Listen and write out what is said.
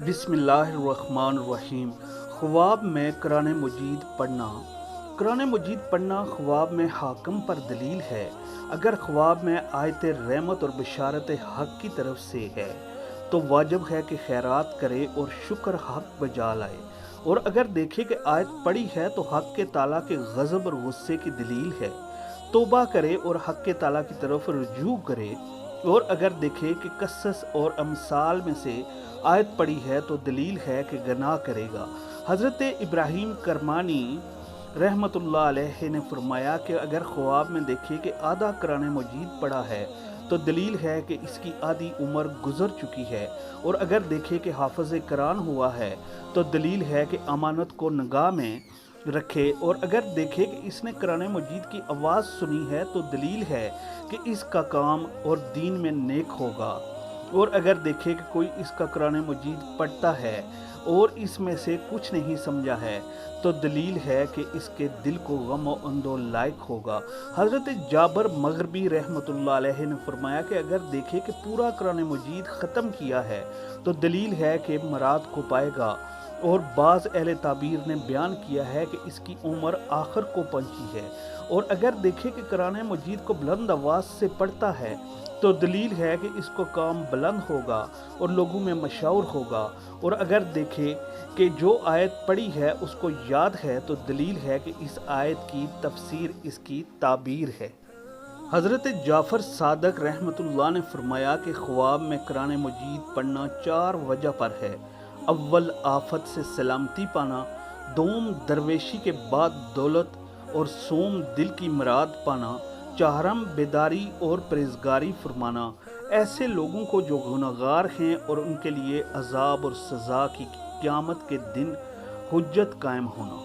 بسم اللہ الرحمن الرحیم۔ خواب میں قرآن مجید پڑھنا۔ قرآن مجید پڑھنا خواب میں حاکم پر دلیل ہے۔ اگر خواب میں آیت رحمت اور بشارت حق کی طرف سے ہے تو واجب ہے کہ خیرات کرے اور شکر حق بجا لائے، اور اگر دیکھے کہ آیت پڑھی ہے تو حق کے تعالیٰ کے غضب اور غصے کی دلیل ہے، توبہ کرے اور حق کے تعالیٰ کی طرف رجوع کرے، اور اگر دیکھے کہ قصص اور امثال میں سے آیت پڑھی ہے تو دلیل ہے کہ گناہ کرے گا۔ حضرت ابراہیم کرمانی رحمۃ اللہ علیہ نے فرمایا کہ اگر خواب میں دیکھے کہ آدھا قرآن مجید پڑھا ہے تو دلیل ہے کہ اس کی آدھی عمر گزر چکی ہے، اور اگر دیکھے کہ حافظ قرآن ہوا ہے تو دلیل ہے کہ امانت کو نگاہ میں رکھے، اور اگر دیکھے کہ اس نے قرآن مجید کی آواز سنی ہے تو دلیل ہے کہ اس کا کام اور دین میں نیک ہوگا، اور اگر دیکھے کہ کوئی اس کا قرآن مجید پڑھتا ہے اور اس میں سے کچھ نہیں سمجھا ہے تو دلیل ہے کہ اس کے دل کو غم و اندو لائق ہوگا۔ حضرت جابر مغربی رحمۃ اللہ علیہ نے فرمایا کہ اگر دیکھے کہ پورا قرآن مجید ختم کیا ہے تو دلیل ہے کہ مراد کو پائے گا، اور بعض اہل تعبیر نے بیان کیا ہے کہ اس کی عمر آخر کو پہنچی ہے، اور اگر دیکھے کہ قرآن مجید کو بلند آواز سے پڑھتا ہے تو دلیل ہے کہ اس کو کام بلند ہوگا اور لوگوں میں مشہور ہوگا، اور اگر دیکھے کہ جو آیت پڑھی ہے اس کو یاد ہے تو دلیل ہے کہ اس آیت کی تفسیر اس کی تعبیر ہے۔ حضرت جعفر صادق رحمۃ اللہ نے فرمایا کہ خواب میں قرآن مجید پڑھنا 4 وجہ پر ہے۔ اول، آفت سے سلامتی پانا، دوم، درویشی کے بعد دولت، اور سوم، دل کی مراد پانا، چہارم، بیداری اور پرہیزگاری فرمانا ایسے لوگوں کو جو گنہگار ہیں، اور ان کے لیے عذاب اور سزا کی قیامت کے دن حجت قائم ہونا۔